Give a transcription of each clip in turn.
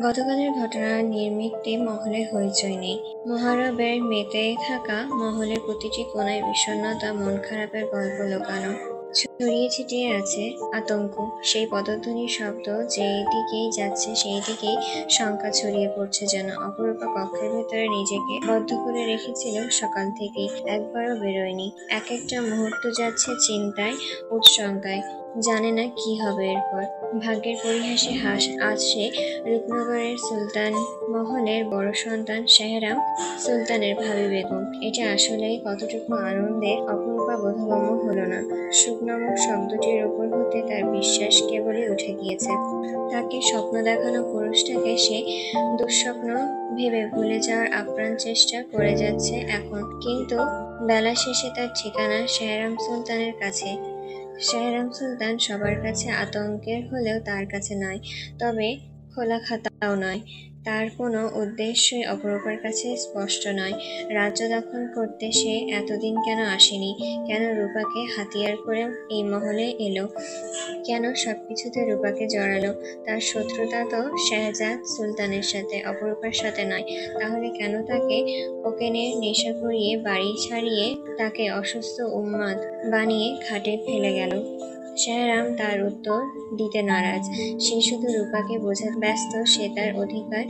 গতকালের ঘটনার নির্মিক্তে মহলে হইচই নেই। মহারবের মেতে থাকা মহলের প্রতিটি কোণায় বিষণ্ণতা, মন খারাপের গল্প লোকানো। ছড়িয়ে ছিটিয়ে আছে আতঙ্ক। সেই পদধ্বনির শব্দ যেই দিকেই যাচ্ছে সেই দিকেই শঙ্কা ছড়িয়ে পড়ছে যেন। অপরূপা কক্ষের ভেতরে নিজেকে বদ্ধ করে রেখেছিল সকাল থেকেই, একবারও বেরোয়নি। এক একটা মুহূর্ত যাচ্ছে চিন্তায়, উৎশঙ্কায়। জানে না কি হবে এরপর। ভাগ্যের পরিহাসে আজ সে রূপনগরের সুলতান মহলের বড় সন্তান শেহরাম সুলতানের ভাবি বেগম। এটা আসলে কতটুকু আনন্দের অপরূপা বোধগম্য হলো না। সুখ নামক শব্দটির উপর হতে তার বিশ্বাস কেবলই উঠে গিয়েছে। তাকে স্বপ্ন দেখানো পুরুষটাকে সে দুঃস্বপ্ন ভেবে ভুলে যাওয়ার আপ্রাণ চেষ্টা করে যাচ্ছে এখন। কিন্তু বেলা শেষে তার ঠিকানা শেহরাম সুলতানের কাছে। শেহরাম সুলতান সবার কাছে আতঙ্কের হলেও তার কাছে নয়, তবে খোলা খাতাও নয়। তার কোনো উদ্দেশ্যই অপরূপার কাছে স্পষ্ট নয়। রাজ্য দখল করতে সে এতদিন কেন আসেনি? কেন রূপাকে হাতিয়ার করে এই মহলে এলো? কেন সবকিছুতে রূপাকে জড়ালো? তার শত্রুতা তো শেহজাদ সুলতানের সাথে, অপরূপার সাথে নয়। তাহলে কেন তাকে কোকেনের নেশা করিয়ে বাড়ি ছাড়িয়ে তাকে অসুস্থ উন্মাদ বানিয়ে খাটে ফেলে গেল? শেহরাম তার উত্তর দিতে নারাজ। সে শুধু রূপাকে বোঝাতে ব্যস্ত সে তার অধিকার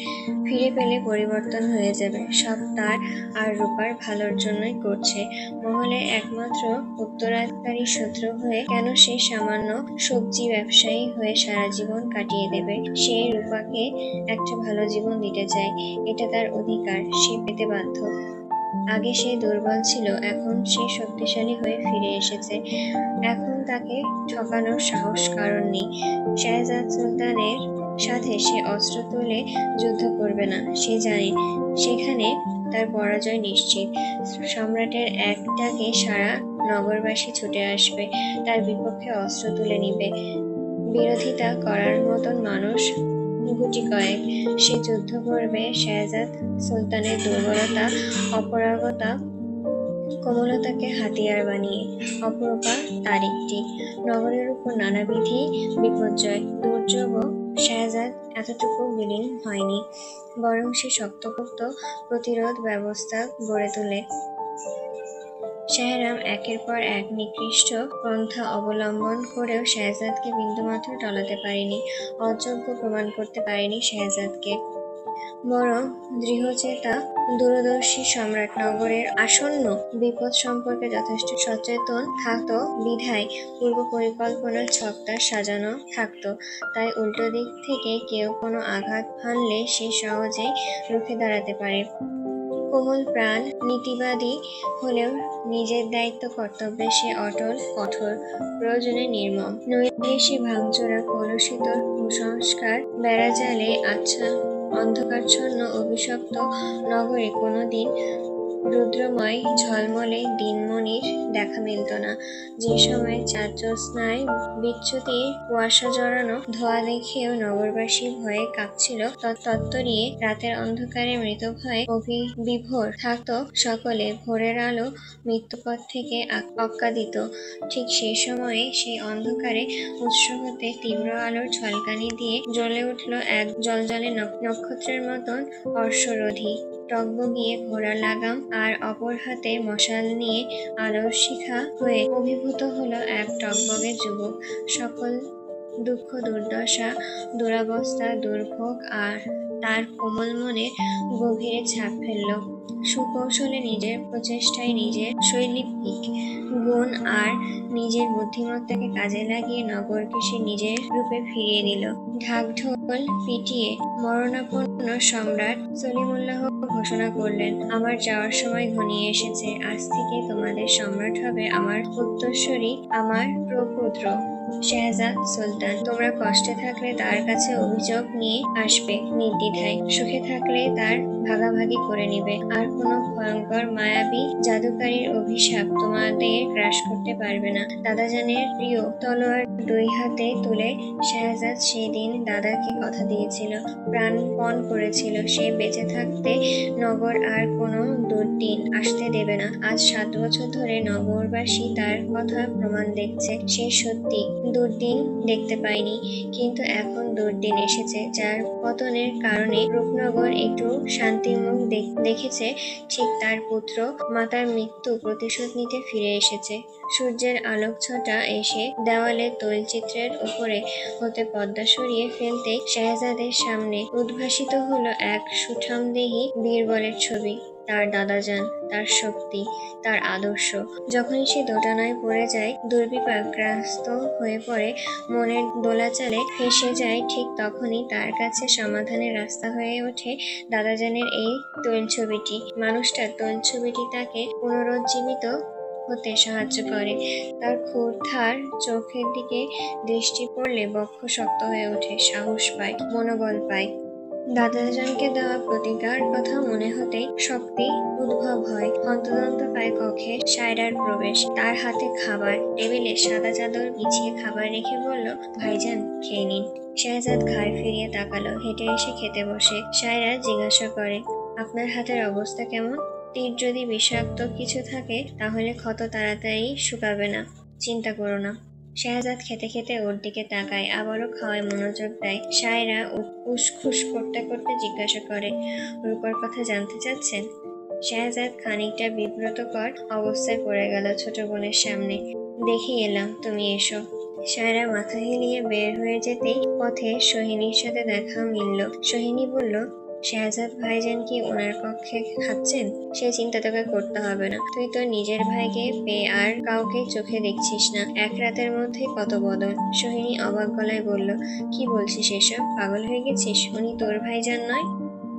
ফিরে পেলে পরিবর্তন হয়ে যাবে। সব তার আর রূপার ভালোর জন্যই করছে। মহলে একমাত্র উত্তরাধিকারী শত্রু হয়ে কেন সে সামান্য সবজি ব্যবসায়ী হয়ে সারা জীবন কাটিয়ে দেবে? সে রূপাকে একটা ভালো জীবন দিতে চায়, এটা তার অধিকার, সে পেতে বাধ্য। আগে সে দুর্বল ছিল, এখন সে শক্তিশালী হয়ে ফিরে এসেছে। এখন তাকে ঠকানোর সাহস কারণ নেই। শেহজাদ সুলতানের সাথে সে অস্ত্র তুলে যুদ্ধ করবে না। সে জানে সেখানে তার পরাজয় নিশ্চিত। সম্রাটের এক ডাকে সারা নগরবাসী ছুটে আসবে, তার বিপক্ষে অস্ত্র তুলে নিবে। বিরোধিতা করার মতন মানুষ গুটি কয়েক। সে যুদ্ধ করবে শেহজাদ সুলতানের দুর্বলতা, অপারগতা, কোমলতাকে হাতিয়ার বানিয়ে। অপরূপা তার একটি। নগরের উপর নানাবিধি বিপর্যয়, দুর্যোগও শেহজাদ এতটুকু বিলীন হয়নি, বরং সে শক্তপোক্ত প্রতিরোধ ব্যবস্থা গড়ে তোলে। শেহরাম একের পর এক নিকৃষ্ট পন্থা অবলম্বন করেও শেহজাদকে বিন্দুমাত্র টলাতে পারেনি, অযোগ্য প্রমাণ করতে পারেনি শেহজাদকে। বরং দৃঢ়চেতা দূরদর্শী সম্রাট নগরের আসন্ন বিপদ সম্পর্কে যথেষ্ট সচেতন থাকত বিধায় পূর্ব পরিকল্পনার ছকটা সাজানো থাকত। তাই উল্টো দিক থেকে কেউ কোনো আঘাত হানলে সে সহজেই রুখে দাঁড়াতে পারে। কোমল প্রাণ, নীতিবাদী হলেও নিজের দায়িত্ব কর্তব্যে সে অটল, কঠোর, প্রয়োজনে নির্মম। নইলে সে ভাঙচোরা কলুষিত কুসংস্কার বেড়াজালে আচ্ছা অন্ধকারচ্ছন্ন অভিশপ্ত নগরে কোনোদিন রুদ্রময় ঝলমলে দিনমণির দেখা মিলত না। যে সময় চাঁদ জ্যোৎস্নায় বিচ্যুতির কুয়াশা জড়ানো ধোঁয়া দেখেও নগরবাসী ভয়ে কাঁপছিল, তত্তরিয়ে রাতের অন্ধকারে মৃতভয়ে বিভোর থাকত সকলে। ভোরের আলো মৃত্যুপথ থেকে অক্কা দিত। ঠিক সেই সময়ে সেই অন্ধকারে উৎস হতে তীব্র আলোর ঝলকানি দিয়ে জ্বলে উঠল এক জ্বলজ্বলে নক্ষত্রের মতন অর্শরোধী টগবগিয়ে ঘোড়া লাগাম, আর অপর হাতে মশাল নিয়ে আলোর শিখা হয়ে অভিভূত হলো এক টগবগে যুবক। সকল দুঃখ, দুর্দশা, দুরাবস্থা, দুর্ভোগ আর তার কোমল মনে গভীরে ছাপ ফেলল। সুকৌশলে নিজের প্রচেষ্টায় নিজের শৈল্পিক গুণ আর নিজের বুদ্ধিমত্তাকে কাজে লাগিয়ে নগরকে সে নিজের রূপে ফিরিয়ে দিল। ঢাকঢোল পিটিয়ে মরণাপন্ন সম্রাট সলিমুল্লাহ ঘোষণা করলেন, আমার যাওয়ার সময় ঘনিয়ে এসেছে। আজ থেকে তোমাদের সম্রাট হবে আমার উত্তরসূরি, আমার প্রপুত্র শেহজাদ সুলতান। তোমরা কষ্টে থাকলে তার কাছে অভিযোগ নিয়ে আসবে নির্দ্বিধায়, সুখে থাকলে তার ভাগাভাগি করে নিবে। আর কোনো ভয়ঙ্কর মায়াবী জাদুকারীর অভিশাপ তোমাদের গ্রাস করতে পারবে না। দাদাজানের প্রিয় তলোয়ার দুই হাতে তুলে শেহজাদ সেদিন দাদাকে কথা দিয়েছিল, প্রাণপণ করেছিল, সে বেঁচে থাকতে নগর আর কোনো দুর্দিন আসতে দেবে না। আজ 7 বছর ধরে নগরবাসী তার কথা প্রমাণ দেখছে, সে সত্যি দুর্দিন দেখতে পাইনি, কিন্তু এখন দুর্দিন এসেছে, যার পতনের কারণে রূপনগর একটু শান্তির মুখ দেখেছে। ঠিক তার পুত্র মাতার মৃত্যু প্রতিশোধ নিতে ফিরে এসেছে। সূর্যের আলোকছটা এসে দেওয়ালে তৈলচিত্রের ওপরে হতে পর্দা সরিয়ে ফেলতেই শাহজাদের সামনে উদ্ভাসিত হলো এক সুঠামদেহী বীরবরের ছবি। তার দাদাজান, তার শক্তি, তার আদর্শ। যখনই সে দোটানায় পড়ে যায়, দুর্বিপাকগ্রস্ত হয়ে পড়ে, মনের দোলাচলে ফেঁসে যায়, ঠিক তখনই তার কাছে সমাধানের রাস্তা হয়ে ওঠে দাদাজানের এই তৈলছবিটি। মানুষটার তৈলছবিটি তাকে পুনরুজ্জীবিত হতে সাহায্য করে। তার ক্ষুধার চোখের দিকে দৃষ্টি পড়লে বক্ষ শক্ত হয়ে ওঠে, সাহস পায়, মনোবল পায়। দাদাজানকে দেওয়া প্রতিজ্ঞার কথা মনে হতেই শক্তি উদ্ভব হয়। হন্তদন্ত পায় কক্ষে সায়রার প্রবেশ। তার হাতে খাবার, টেবিলে সাদা চাদর বিছিয়ে খাবার রেখে বলল, ভাইজান খেয়ে নিন। শাহজাদ ঘাড় ফিরিয়ে তাকালো, হেঁটে এসে খেতে বসে। সায়রা জিজ্ঞাসা করে, আপনার হাতের অবস্থা কেমন? তীর যদি বিষাক্ত কিছু থাকে তাহলে ক্ষত তাড়াতাড়ি শুকাবে না, চিন্তা করো না। শাহজাদ খেতে খেতে ওর দিকে তাকায়, আবারও খাওয়ায় মনোযোগ দেয়। সায়রা উসখুস করতে করতে জিজ্ঞাসা করে, রূপার কথা জানতে চাচ্ছেন? শাহজাদ খানিকটা বিব্রতকর অবস্থায় পড়ে গেল ছোট বোনের সামনে। দেখে এলাম, তুমি এসো। সায়রা মাথা হেলিয়ে বের হয়ে যেতেই পথে সোহিনীর সাথে দেখা মিলল। সোহিনী বলল, শাহজাদ ভাইজান কি ওনার কক্ষে খাচ্ছেন? সে চিন্তা তোকে করতে হবে না, তুই তোর নিজের ভাইকে পেয়ে আর কাউকে চোখে দেখছিস না। এক রাতের মধ্যে কত বদল। সোহিনী অবাক গলায় বলল, কি বলছিস এসব? পাগল হয়ে গেছিস? উনি তোর ভাইজান নয়?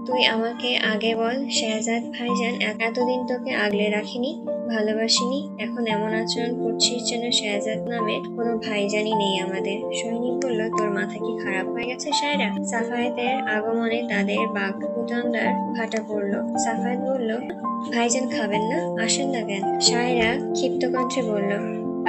তুই আমাকে আগে বল, শাহজাদ ভাইজান এতদিন তোকে আগলে রাখিনি, ভালোবাসিনি, এখন এমন আচরণ করছিস যেন শাহজাদ নামে কোনো ভাইজানই নেই আমাদের। সোহিনী বলল, তোর মাথা কি খারাপ হয়ে গেছে সায়রা? সাফায়েতের আগমনে তাদের বাকবিতণ্ডার ভাটা পড়লো। সাফায়েত বলল, ভাইজান খাবেন না? আসেন না কেন? সায়রা ক্ষিপ্ত কণ্ঠে বলল,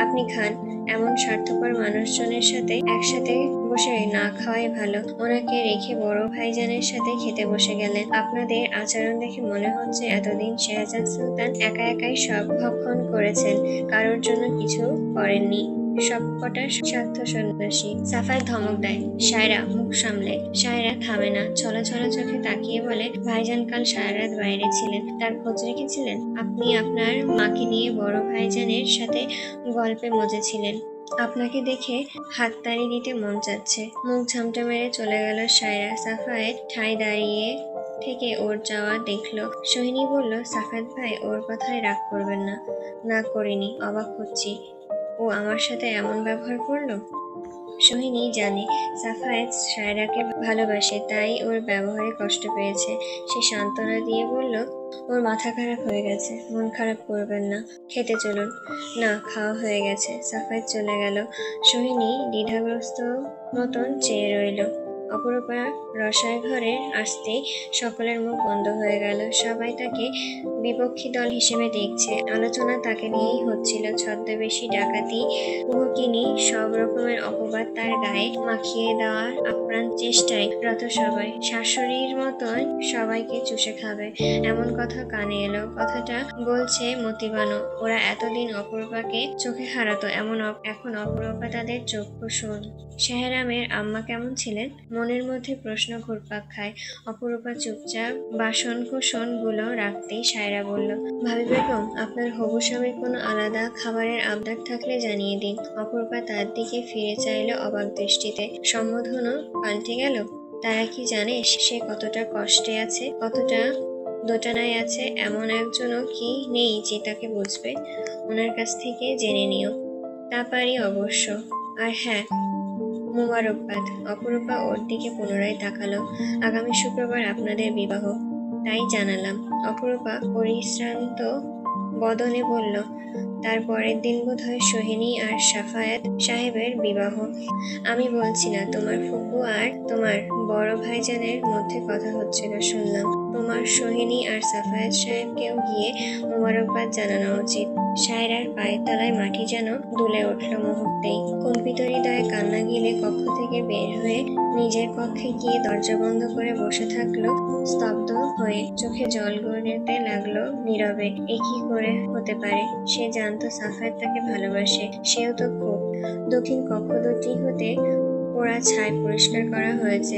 আপনি খান। এমন স্বার্থপর মানুষজনের সাথে একসাথে বসে না খাওয়াই ভালো। ওনাকে রেখে বড় ভাইজানের সাথে খেতে বসে গেলেন। আপনাদের আচরণ দেখে মনে হচ্ছে এতদিন শাহজাদ সুলতান একা একাই সব ভক্ষণ করেছেন, কারোর জন্য কিছু করেননি। সবকটা স্বার্থ সন্ন্যাসী। সাফায়েত ধমক দেয়, সায়রা মুখ সামলে। সায়রা থামে না, ছলছল চোখে তাকিয়ে বলে, ভাইজান কাল সারা রাত বাইরে ছিলেন, তার খোঁজ রেখেছিলেন? আপনি আপনার মাকে নিয়ে বড় ভাইজানের সাথে গল্পে মজেছিলেন। আপনাকে দেখে হাততালি দিতে মন চাচ্ছে। মুখ ঝামটা মেরে চলে গেল সায়রা। সাফায়েত ঠায় দাঁড়িয়ে থেকে ওর যাওয়া দেখলো। সোহিনী বলল, সাফায়েত ভাই, ওর কথায় রাগ করবেন না। না করিনি, অবাক হচ্ছি, ও আমার সাথে এমন ব্যবহার করলো। সোহিনী জানে সাফায়েত সায়রাকে ভালোবাসে, তাই ওর ব্যবহারে কষ্ট পেয়েছে। সে সান্ত্বনা দিয়ে বলল, ওর মাথা খারাপ হয়ে গেছে, মন খারাপ করবেন না, খেতে চলুন। না, খাওয়া হয়ে গেছে। সাফায়েত চলে গেল। সোহিনী দ্বিধাগ্রস্ত মতন চেয়ে রইল। অপরূপা রসায় ঘরে আসতেই সকলের মুখ বন্ধ হয়ে গেল। সবাই তাকে বিপক্ষী দল হিসেবে দেখছে। আলোচনা তাকে নিয়েই হচ্ছিল। ছদ্মবেশী, ডাকাতি, কুহকিনী, সব রকমের অপবাদ তার গায়ে মাখিয়ে দেওয়ার আপ্রাণ চেষ্টায় রত সবাই। শাশুড়ির মতন সবাইকে চুষে খাবে, এমন কথা কানে এলো। কথাটা বলছে মতিবানও। ওরা এতদিন অপরূপাকে চোখে হারাতো, এখন অপরূপা তাদের চক্ষু শোন। শেহরামের আম্মা কেমন ছিলেন? মনের মধ্যে প্রশ্ন ঘুরপাক খায়। অপরূপা চুপচাপ বাসনকোসন গুলো রাখতেই সায়রা বলল, ভাবি বেগম, আপনার হবু স্বামীর কোনো আলাদা খাবারের আবদার থাকলে জানিয়ে দিন। অপরূপা তার দিকে ফিরে চাইল অবাক দৃষ্টিতে। সম্বোধনও পাল্টে গেল। তারা কি জানে সে কতটা কষ্টে আছে, কতটা দোটানায় আছে? এমন একজনও কি নেই যে তাকে বুঝবে? ওনার কাছ থেকে জেনে নিও। তা পারি অবশ্য। আর হ্যাঁ, মুবারকবাদ। অপরূপা ওর দিকে পুনরায় তাকালো। আগামী শুক্রবার আপনাদের বিবাহ, তাই জানালাম। অপরূপা পরিশ্রান্ত বদনে বলল, তার পরের দিন বোধহয় সোহিনী আর সাফায়েত সাহেবের বিবাহ। আমি বলছি না, তোমার ফুপু আর তোমার বড় ভাইজানের মধ্যে কথা হচ্ছিল শুনলাম। তোমার সোহিনী আর সাফায়েত সাহেবকেও গিয়ে মোবারকবাদ জানানো উচিত। সায়রার পায়ের তলায় মাটি যেন দুলে উঠল মুহূর্তেই। কম্পিত হৃদয়ে কান্না গিলে কক্ষ থেকে বের হয়ে নিজের কক্ষে গিয়ে দরজা বন্ধ করে বসে থাকলো। স্তব্ধ হয়ে চোখে জল গড়তে লাগলো নীরবে। এ কি করে হতে পারে? সে জানতো সাফায়াত তাকে ভালোবাসে, সেও তো খুব। দক্ষিণ কক্ষ দুটি হতে পোড়া ছাই পরিষ্কার করা হয়েছে।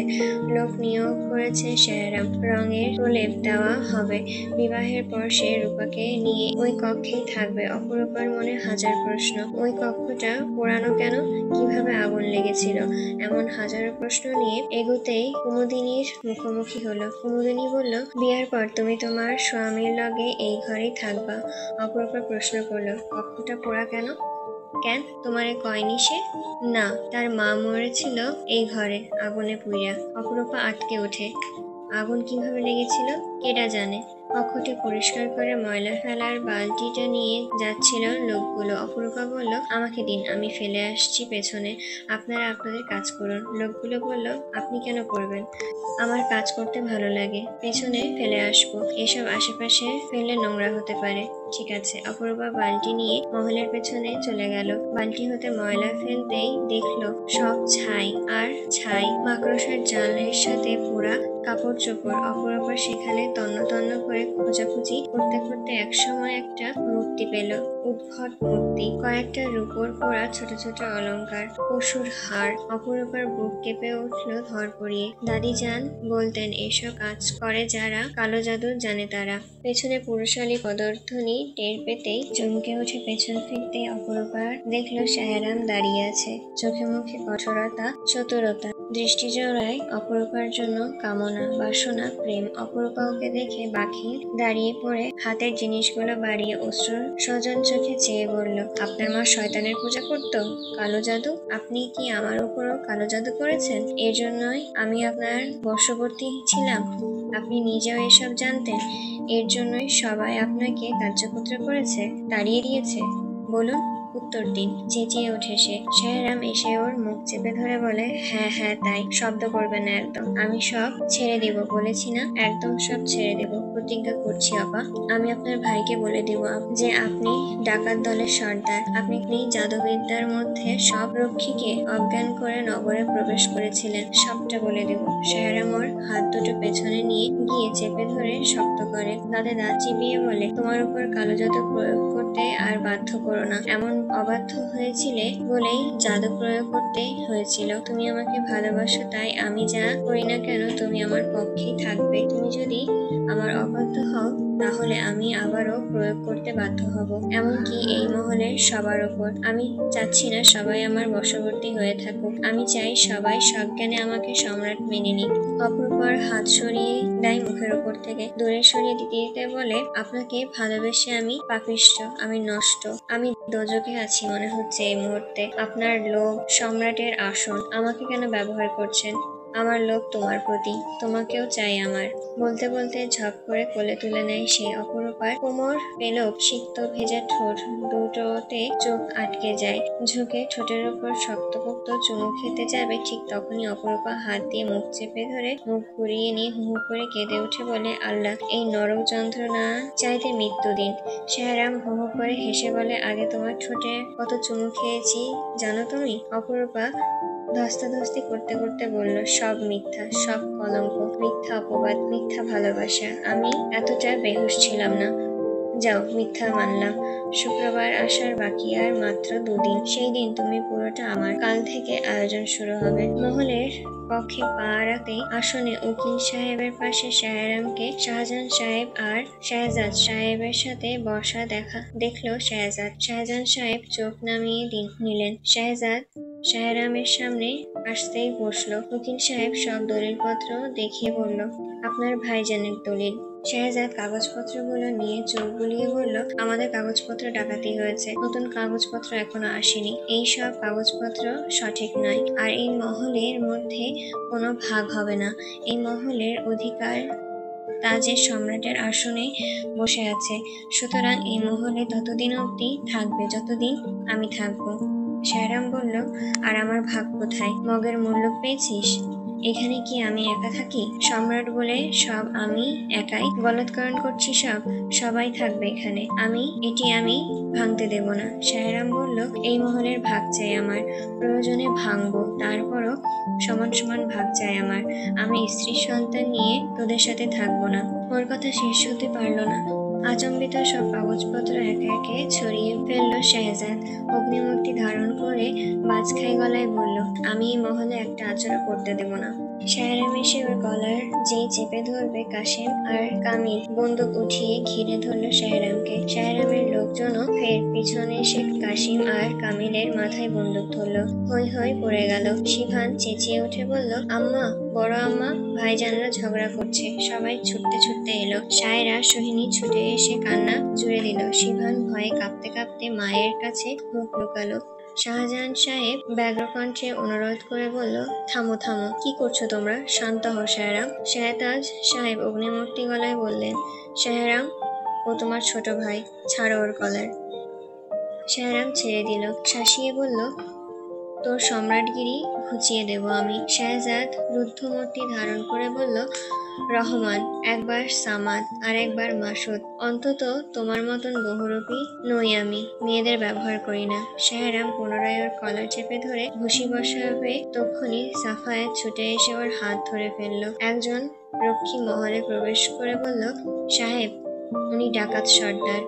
লোক নিয়োগ করেছে শেহরাম। রঙের প্রলেপ দেওয়া হবে। বিবাহের পর সে রূপাকে নিয়ে ওই কক্ষেই থাকবে। অপরূপার মনে হাজার প্রশ্ন। ওই কক্ষটা পোড়ানো কেন? কিভাবে আগুন লেগেছিল? এমন হাজারো প্রশ্ন নিয়ে এগোতেই কুমুদিনীর মুখোমুখি হলো। কুমুদিনী বলল, বিয়ার পর তুমি তোমার স্বামীর লগে এই ঘরেই থাকবা? অপরূপা প্রশ্ন করলো, কক্ষটা পোড়া কেন? কেন, তোমারে কয়নি সে? না, তার মা মরেছিল এই ঘরে আগুনে পুড়িয়া। অপরূপা আটকে ওঠে। আগুন কিভাবে লেগেছিল কেডা জানে। কক্ষটি পরিষ্কার করে ময়লা ফেলার বালতিটা নিয়ে যাচ্ছিল লোকগুলো। অপরূপা বলল, আমাকে দিন, আমি ফেলে আসছি পেছনে, আপনারা আপনাদের কাজ করুন। লোকগুলো বলল, আপনি কেন করবেন? আমার কাজ করতে ভালো লাগে, পেছনে ফেলে আসবো। এসব আশেপাশে ফেলে নোংরা হতে পারে। ঠিক আছে। অপরূপা বালতি নিয়ে মহলের পেছনে চলে গেল। বালতি হতে ময়লা ফেলতেই দেখলো সব ছাই আর ছাই, মাকড়সার জালের সাথে পোড়া কাপড় চোপড়। অপরূপা সেখানে তন্ন তন্ন করে খোঁজাখুঁজি করতে করতে একসময় একটা মূর্তি পেল। উদ্ভট মূর্তি, কয়েকটা রূপোর পোড়া ছোট ছোট অলংকার, পশুর হাড়। অপরূপার বুক কেঁপে উঠলো ধরপড়িয়ে। দাদি যান বলতেন, এসব কাজ করে যারা কালো জাদু জানে তারা। পেছনে পুরুষালী পদধ্বনি টের পেতেই চমকে উঠে পেছন ফিরতে অপরূপার দেখলো শেহরাম দাঁড়িয়ে আছে। চোখে মুখে কঠোরতা, চতুরতা, দৃষ্টি জোড়ায় অপরূপার জন্য কামনা, বাসনা, প্রেম। অপরূপা ওকে দেখে বাকি দাঁড়িয়ে পড়ে হাতের জিনিসগুলো বাড়িয়ে অশ্রু সজন চোখে চেয়ে বলল, আপনার মা শয়তানের পূজা করতো? কালো জাদু? আপনি কি আমার উপরও কালো জাদু করেছেন? এর জন্যই আমি আপনার বশবর্তী ছিলাম? আপনি নিজেও এসব জানতেন? এর জন্যই সবাই আপনাকে কার্যপুত্র করেছে, তাড়িয়ে দিয়েছে? বলুন, উত্তর দিন। চেঁচিয়ে ওঠে সে। শেহরাম এসে ওর মুখ চেপে ধরে বলে, হ্যাঁ হ্যাঁ তাই, শব্দ করবে না একদম। আমি সব ছেড়ে দিব বলেছি না, একদম সব ছেড়ে দেব, প্রতিজ্ঞা করছি আপা। আমি আপনার ভাইকে বলে দিব যে আপনি ডাকাত দলের সর্দার। আপনি জাদুবিদ্যার মধ্যে সব রক্ষীকে অজ্ঞান করে নগরে প্রবেশ করেছিলেন, সবটা বলে দেব। শেহরাম ওর হাত দুটো পেছনে নিয়ে গিয়ে চেপে ধরে শক্ত করে, দাঁতে দাঁত চিবিয়ে বলে, তোমার উপর কালো জাদু প্রয়োগ করতে আর বাধ্য করো না। এমন অবাধ্য হয়েছিলে বলেই জাদু প্রয়োগ করতে হয়েছিল। তুমি আমাকে ভালোবাসো, তাই আমি যা করি না কেন তুমি আমার পক্ষেই থাকবে। তুমি যদি আমার অবাধ্য হও তাহলে আমি আবারও প্রয়োগ করতে বাধ্য হব, এমনকি এই মহলের সবার উপর। আমি চাচ্ছি না সবাই আমার বশবর্তী হয়ে থাকুক, আমি চাই সবাই সজ্ঞানে আমাকে সম্রাট মেনে নিক। অপরূপার হাত সরিয়ে দেয় মুখের উপর থেকে, দূরে সরিয়ে দিতে দিতে বলে, আপনাকে ভালোবেসে আমি পাপিষ্ঠ, আমি নষ্ট, আমি দোজখে আছি মনে হচ্ছে এই মুহূর্তে। আপনার লোভ, সম্রাটের আসন, আমাকে কেন ব্যবহার করছেন? আমার লোভ তোমার প্রতি, তোমাকেও চাই আমার। বলতে বলতে ঝপ করে কোলে তুলে নেয় সে। অপরূপার কোমর পেলব সিক্ত ভেজা ঠোঁট দুটোতে চোখ আটকে যায়। ঝুঁকে ঠোঁটের উপর শক্তপোক্ত চুমু খেতে যাবে, ঠিক তখনই অপরূপা হাত দিয়ে মুখ চেপে ধরে মুখ ঘুরিয়ে নিয়ে হু হু করে কেঁদে উঠে বলে, আল্লাহ, এই নরক যন্ত্রণা চাইতে মৃত্যু দিন। শেহরাম হু হু করে হেসে বলে, আগে তোমার ঠোঁটে কত চুমু খেয়েছি জানো তুমি? অপরূপা ধস্তাধস্তি করতে করতে বলল, সব মিথ্যা, সব কলঙ্ক, মিথ্যা অপবাদ, মিথ্যা ভালোবাসা। আমি এতটা বেহুশ ছিলাম না। যাও, মিথ্যা মানলাম। শুক্রবার আসার বাকি আর মাত্র 2 দিন। সেই দিন তুমি পুরোটা আমার। কাল থেকে আয়োজন শুরু হবে। মহলের কক্ষে পা রাখতেই আসনে উকিল সাহেবের পাশে শেহরামকে শাহজাহান সাহেব আর শেহজাদ সাহেবের সাথে বসা দেখলো শেহজাদ। শাহজাহান সাহেব চোখ নামিয়ে নিলেন। শেহজাদ শেহরামের সামনে আসতেই বসলো। উকিল সাহেব সব দলিলপত্র দেখিয়ে বলল, আপনার ভাইজানের দলিল। শেহজাদ কাগজপত্রগুলো নিয়ে চোখ বুলিয়ে বলল, আমাদের কাগজপত্র ডাকাতি হয়েছে, নতুন কাগজপত্র এখনো আসেনি, এই সব কাগজপত্র সঠিক নয়, আর এই মহলের মধ্যে কোনো ভাগ হবে না। এই মহলের অধিকার তাজের সম্রাটের আসনে বসে আছে, সুতরাং এই মহলে ততদিন অবধি থাকবে যতদিন আমি থাকবো। শেহরাম বলল, আর আমার ভাগ কোথায়? মগের মূল্য পেয়েছিস? এখানে কি আমি একা থাকি? সম্রাট বলে সব আমি একাই বলৎকরণ করছি, সবাই থাকবে এখানে, আমি ভাঙতে দেব না। শেহরাম বলল, এই মহলের ভাগ চাই আমার, প্রয়োজনে ভাঙবো, তারপরও তারপরও সমান সমান ভাগ চাই আমার। আমি স্ত্রী সন্তান নিয়ে তোদের সাথে থাকবো না। ওর কথা শেষ হতে পারলো না। আচম্বিত সব কাগজপত্র একে একে ছড়িয়ে ফেললো শেহজাদ। অগ্নিমূর্তি ধারণ করে বাজখাই গলায় বলল, আমি এই মহলে একটা আচরণ করতে দেব না। শায়রাম এসে ওর গলার যেই চেপে ধরবে, কাশেম আর কামিল বন্দুক উঠিয়ে ঘিরে ধরলো শায়রামকে। শায়রামের লোকজনও ফের পিছনে এসে কাশিম আর কামিলের মাথায় বন্দুক ধরলো। হই হই পড়ে গেল। শিভান চেঁচিয়ে উঠে বলল, আম্মা, বড় আম্মা, ভাইজানরা ঝগড়া করছে। সবাই ছুটতে ছুটতে এলো। সায়রা সোহিনী ছুটে এসে কান্না জুড়ে দিল। শিভান ভয়ে কাঁপতে কাঁপতে মায়ের কাছে মুখ লুকালো। শাহজাহান সাহেব ব্যগ্রকণ্ঠে অনুরোধ করে বলল, থামো থামো, কি করছো তোমরা? শান্ত হও শায়রাম। শাহতাজ সাহেব অগ্নিমূর্তি গলায় বললেন, শায়রাম, ও তোমার ছোট ভাই, ছাড়ো ওর কলার। শায়রাম ছেড়ে দিল। শাসিয়ে বলল, তোর সম্রাটগিরি ঘুচিয়ে দেব আমি। শাহজাদ রুদ্ধমূর্তি ধারণ করে বলল, রহমান, একবার সামাদ আর একবার মাসুদ, অন্তত তোমার মতন বহুরূপী নই আমি। মেয়েদের ব্যবহার করি না। শাহরাম পুনরায় ওর কলার চেপে ধরে ঘুষি বসাবে, তক্ষুনি সাফায়েত ছুটে এসে ওর হাত ধরে ফেলল। একজন রক্ষী মহলে প্রবেশ করে বলল, সাহেব, উনি ডাকাত সর্দার।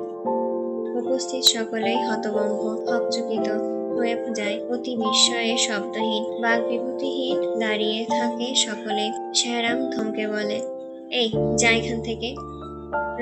উপস্থিত সকলেই হতভম্ব, হকচকিত হয়ে যায়। অতি বিস্ময়ে শব্দহীন, বাক বিভূতিহীন দাঁড়িয়ে থাকে সকলে। শাহরাম থমকে বলে, এই, যা এখান থেকে।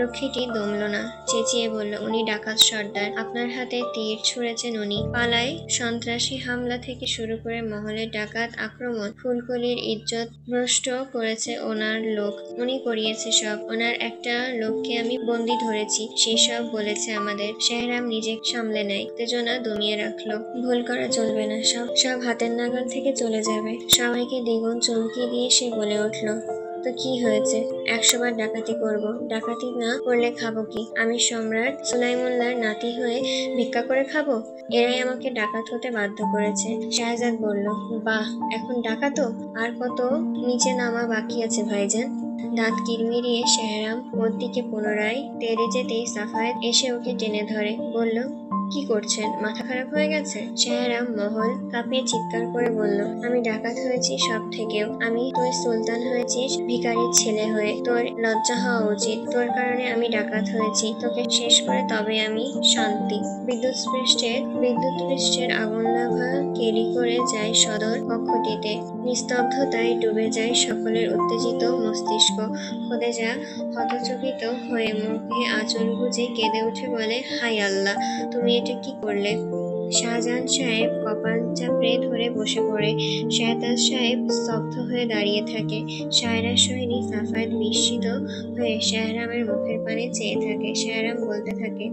রক্ষীটি দমল না, চেঁচিয়ে বলল, উনি ডাকাত সর্দার। আপনার হাতে তীর ছুঁড়েছেন উনি। পালায় সন্ত্রাসী হামলা থেকে শুরু করে মহলের ডাকাত আক্রমণ, ফুলকলির ইজ্জত ভ্রষ্ট করেছে ওনার লোক। উনি করিয়েছে সব। ওনার একটা লোককে আমি বন্দি ধরেছি, সেই সব বলেছে আমাদের। শাহরাম নিজে সামলে নেয়, উত্তেজনা দমিয়ে রাখলো। ভুল করা চলবে না, সব সব হাতের নাগাল থেকে চলে যাবে। সবাইকে দ্বিগুণ চমকি দিয়ে সে বলে উঠল, তো কি হয়েছে? 100 বার ডাকাতি করব। ডাকাতি না করলে খাবো কি? আমি সম্রাট সুলাইমুল্লাহর নাতি হয়ে ভিক্ষা করে খাবো? এরাই আমাকে ডাকাত হতে বাধ্য করেছে। শাহজাদ বলল, বাহ, এখন ডাকাতও? আর কত নিচে নামা বাকি আছে ভাইজান? দাঁত কিরমিরিয়ে শাহরাম ওর দিকে পুনরায় তেড়ে যেতেই সাফায়েত এসে ওকে টেনে ধরে, বলল, কি করছেন? মাথা খারাপ হয়ে গেছে? শাহরাম মহল কাঁপিয়ে চিৎকার করে বলল, আমি ডাকাত হয়েছি সব থেকেও। তুই সুলতান হয়েছিস ভিখারির ছেলে হয়ে। তোর লজ্জা হওয়া উচিত। তোর কারণে আমি ডাকাত হয়েছি। তোকে শেষ করে তবে আমি শান্তি। বিদ্যুৎপৃষ্ঠের আগুন লাভা কেরি করে যায় সদর কক্ষটিতে। নিস্তব্ধতায় ডুবে যায় সকলের উত্তেজিত মস্তিষ্ক। খোদেজা হতচকিত হয়ে মুখে আঁচল গুজে কেঁদে উঠে বলে, হাই আল্লাহ, তুমি এটা কি করলে? শাহজাহান সাহেব কপাল চাপড়ে ধরে বসে পড়ে। শাহতাজ সাহেব স্তব্ধ হয়ে দাঁড়িয়ে থাকে। শায়রা, সোহিনী, সাফায়েত বিস্মিত হয়ে শাহরামের মুখের পানে চেয়ে থাকে। শাহরাম বলতে থাকে,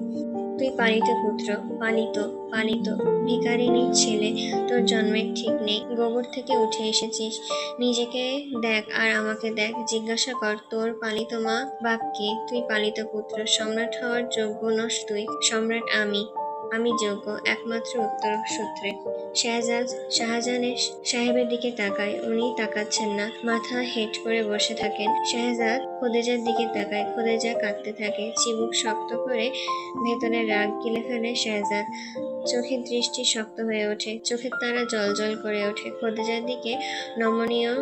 তুই পালিত পুত্র, পালিত পালিত ভিখারিনীর ছেলে। তোর জন্মের ঠিক নেই। গোবর থেকে উঠে এসেছিস। নিজেকে দেখ আর আমাকে দেখ। জিজ্ঞাসা কর, তোর পালিত মা বাপ কে? তুই পালিত পুত্র। সম্রাট হওয়ার যোগ্য নস তুই। সম্রাট আমি যোগ্য, একমাত্র উত্তরসূত্রে। শাহজাহান সাহেবের দিকে তাকায়। উনি তাকাচ্ছেন না, মাথা হেঁট করে বসে থাকেন। শাহজাদ খোদেজার দিকে তাকায়। খোদেজা কাঁদতে থাকে। চিবুক শক্ত করে ভেতরে রাগ গিলে ফেলে শাহজাদ। চোখের দৃষ্টি শক্ত হয়ে ওঠে। চোখের তারা জ্বলজ্বল করে ওঠে। খোদেজার দিকে নমনীয়,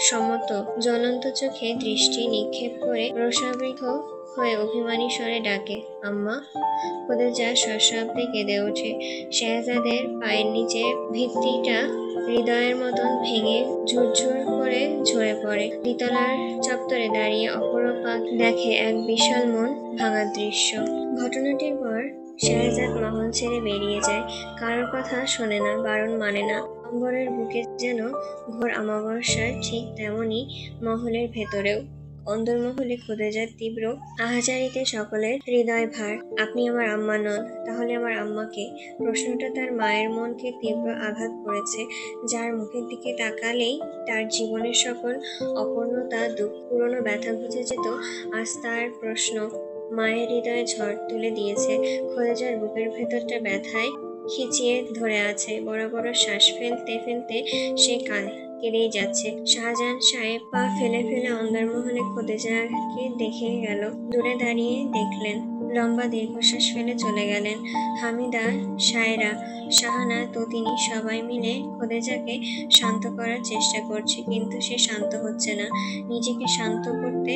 সমত, জ্বলন্ত চোখে দৃষ্টি নিক্ষেপ করে রোষাবৃত হয়ে অভিমানী স্বরে ডাকে, আম্মা। খোদেজা সশব্দে কেঁদে ওঠে। শাহজাদের পায়ের নিচে ভিত্তিটা হৃদয়ের মতন ভেঙে ঝুরঝুর করে ঝরে পড়ে। দ্বিতলার চত্বরে দাঁড়িয়ে অপরূপা দেখে এক বিশাল মন ভাঙার দৃশ্য। ঘটনাটির পর শাহজাদ মহল ছেড়ে বেরিয়ে যায়। কারোর কথা শোনে না, বারণ মানে না। অম্বরের বুকে যেন ঘোর অমাবস্যার, ঠিক তেমনি মহলের ভেতরেও। অন্দরমহলে খোদেজার তীব্র আহাজারিতে সকলের হৃদয় ভার। আপনি আমার আম্মা নন, তাহলে আমার আম্মাকে? প্রশ্নটা তার মায়ের মনকে তীব্র আঘাত করেছে। যার মুখের দিকে তাকালেই তার জীবনের সকল অপূর্ণতা, দুঃখ, পুরনো ব্যথা বুঝে যেত, আজ তার প্রশ্ন মায়ের হৃদয়ে ঝড় তুলে দিয়েছে। খোদেজার বুকের ভেতরটা ব্যথায় খিচিয়ে ধরে আছে। বড় বড় শ্বাস ফেলতে ফেলতে সে কেঁদেই যাচ্ছে। শাহজাহান সাহেব পা ফেলে ফেলে অন্দরমহলে খোদেজাকে দেখে গেল। দূরে দাঁড়িয়ে দেখলেন লম্বা দীর্ঘশ্বাস ফেলে চলে গেলেন। হামিদা, সায়রা, শাহানা, ততিনী সবাই মিলে খোদেজাকে শান্ত করার চেষ্টা করছে, কিন্তু সে শান্ত হচ্ছে না, নিজেকে শান্ত করতে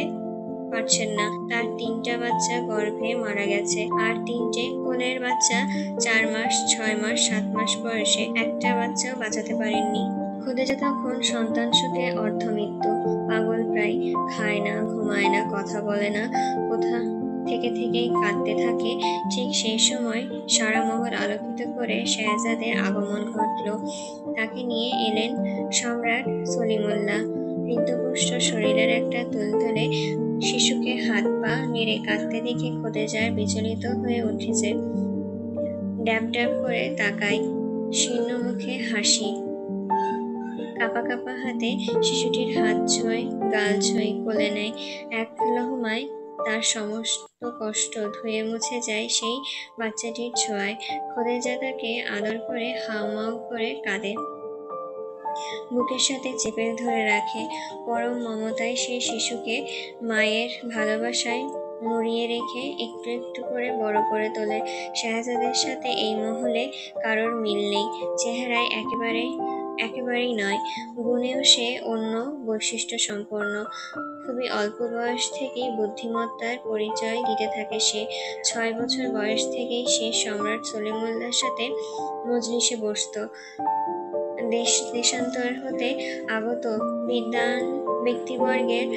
পারছেন না। তার 3টা বাচ্চা গর্ভে মারা গেছে, আর 3টে কোলের বাচ্চা 4 মাস, 6 মাস, 7 মাস বয়সে। একটা বাচ্চাও বাঁচাতে পারেননি। খোদেজা তখন সন্তান সুখে অর্ধমৃত্যু, পাগল প্রায়, খায় না, ঘুমায় না, কথা বলে না, কোথা থেকেই কাঁদতে থাকে। ঠিক সেই সময় সারা মহল আলোকিত করে শেহজাদের আগমন ঘটল। তাকে নিয়ে এলেন সম্রাট সলিমুল্লাহ। হৃষ্টপুষ্ট শরীরের একটা তুলতুলে শিশুকে হাত পা নেড়ে কাঁদতে দেখে খোদেজার বিচলিত হয়ে উঠেছে। ড্যাব ড্যাব করে তাকায়, শীর্ণ মুখে হাসি, কাঁপা কাঁপা হাতে শিশুটির হাত ছোঁয়, গাল ছোঁয়, কোলে নেয়। এক লহমায় তার সমস্ত কষ্ট ধুয়ে মুছে যায় সেই বাচ্চাটির ছোঁয়ায়। খোদেজা তাকে আদর করে হাউমাউ করে কাঁদে, বুকের সাথে চেপে ধরে রাখে। পরম মমতায় সেই শিশুকে মায়ের ভালোবাসায় মুড়িয়ে রেখে একটু একটু করে বড় করে তোলে। শেহজাদের সাথে এই মহলে কারোর মিল নেই, চেহারায় একেবারেই নয়, গুণেও সে অন্য বৈশিষ্ট্য সম্পন্ন। খুবই অল্প বয়স থেকেই বুদ্ধিমত্তার পরিচয় দিতে থাকে সে। 6 বছর বয়স থেকেই সে সম্রাট সলিমুল্লাহর সাথে মজলিসে বসত। দেশান্তর হতে আগত বিদ্বান ব্যক্তিবর্গের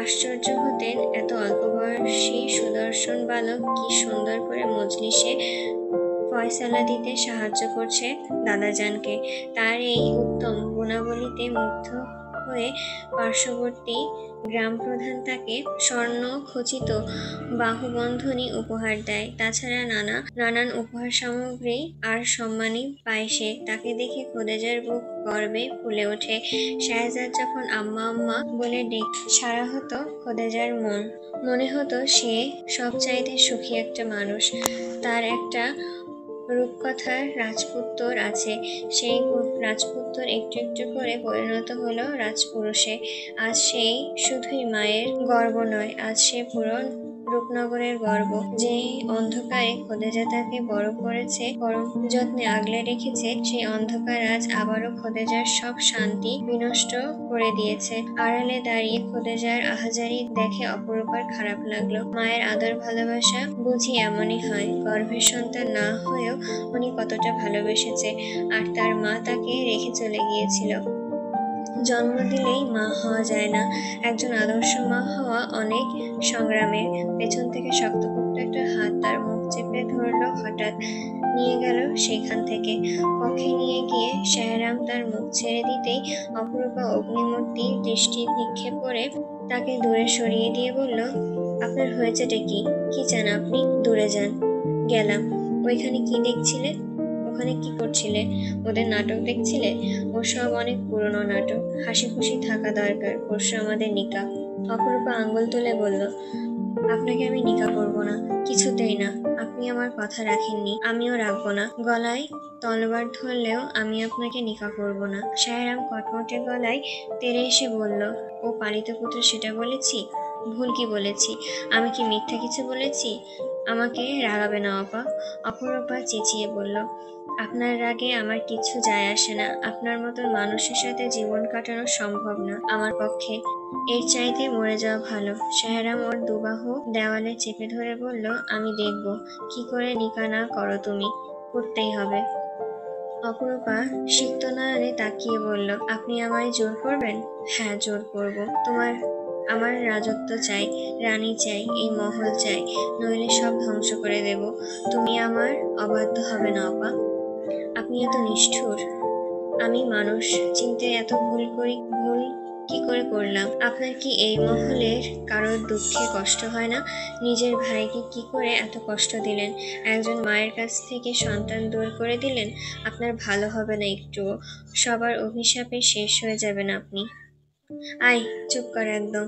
আশ্চর্য হতেন, এত অল্প বয়সী সুদর্শন বালক কি সুন্দর করে মজলিসে ফয়সালা দিতে সাহায্য করছে দাদাজানকে। তার এই উত্তম গুণাবলীতে মুগ্ধ হয়ে পার্শ্ববর্তী গ্রামপ্রধান তাকে স্বর্ণ খচিত বাহুবন্ধনী উপহার দেয়। তাছাড়া নানান উপহার সামগ্রী আর সম্মানই পায় সে। তাকে দেখে খোদেজার বুক গর্বে ফুলে ওঠে। শেহজাদ যখন আম্মা আম্মা বলে সারা হতো খোদেজার মনে হতো সে সবচাইতে সুখী একটা মানুষ। তার একটা রূপকথার রাজপুত্তর আছে, সেই রাজপুত্তর একটু একটু করে পরিণত হলো রাজপুরুষে। আজ সেই শুধুই মায়ের গর্ব নয়, আজ সে পুরো রূপনগরের গর্ব। যে অন্ধকারে খোদেজা তাকে বড় করেছে, পরম যত্নে আগলে রেখেছে, সেই অন্ধকার আজ আবারও খোদেজার সব শান্তি বিনষ্ট করে দিয়েছে। আড়ালে দাঁড়িয়ে খোদেজার আহাজারি দেখে অপরূপার খারাপ লাগলো। মায়ের আদর ভালোবাসা বুঝি এমনই হয়, গর্ভের সন্তান না হয়েও উনি কতটা ভালোবেসেছে। আর তার মা তাকে রেখে চলে গিয়েছিল। জন্ম দিলেই মা হওয়া যায় না, একজন আদর্শ মা হওয়া অনেক সংগ্রামের। পেছন থেকে শক্তপোক্ত একটা হাত তার মুখ চেপে ধরলো, হঠাৎ নিয়ে গেল সেখান থেকে। কক্ষে নিয়ে গিয়ে শেহরাম তার মুখ ছেড়ে দিতেই অপরূপা অগ্নিমূর্তি দৃষ্টি নিক্ষেপ করে তাকে দূরে সরিয়ে দিয়ে বলল, আপনার হয়েছেটা কি? কি চান আপনি? দূরে যান। গেলাম। ওইখানে কি দেখছিলে? ওখানে কি করছিলে? ওদের নাটক দেখছিলে? ওসব অনেক পুরনো নাটক, হাসি খুশি থাকা দরকার, পরশু আমাদের নিকাহ। অপরূপা আঙ্গুল তুলে বলল, আপনাকে আমি নিকাহ করবো না, কিছুতেই না। আপনি আমার কথা রাখেননি, আমিও রাখবো না। গলায় তলবার ধরলেও আমি আপনাকে নিকাহ করবো না। শেহরাম কটমটে গলায় তেড়ে এসে বলল, ও পালিত পুত্র সেটা বলেছি? ভুল কি বলেছি? আমি কি মিথ্যা কিছু বলেছি? আমাকে রাগাবে না আপা। অপরূপা চেঁচিয়ে বলল, আপনার রাগে আমার কিছু যায় আসে না। আপনার মতন মানুষের সাথে জীবন কাটানো সম্ভব না আমার পক্ষে, এর চাইতে মরে যাওয়া ভালো। শেহরাম ওর দুবাহু দেওয়ালে চেপে ধরে বলল, আমি দেখব কি করে নিকাহ না করো তুমি, করতেই হবে। অপরূপা সিক্ত নয়নে তাকিয়ে বলল, আপনি আমায় জোর করবেন? হ্যাঁ, জোর করব। আমার রাজত্ব চাই, রানী চাই, এই মহল চাই, নইলে সব ধ্বংস করে দেব। তুমি আমার অবাধ্য হবে না আপা। আপনি এত নিষ্ঠুর। আমি মানুষ চিনতে এত ভুল কি করে করলাম? আপনার কি এই মহলের কারোর দুঃখে কষ্ট হয় না? নিজের ভাইকে কি করে এত কষ্ট দিলেন? একজন মায়ের কাছ থেকে সন্তান দূর করে দিলেন। আপনার ভালো হবে না একটুও। সবার অভিশাপে শেষ হয়ে যাবেন আপনি। আয়, চুপ কর একদম।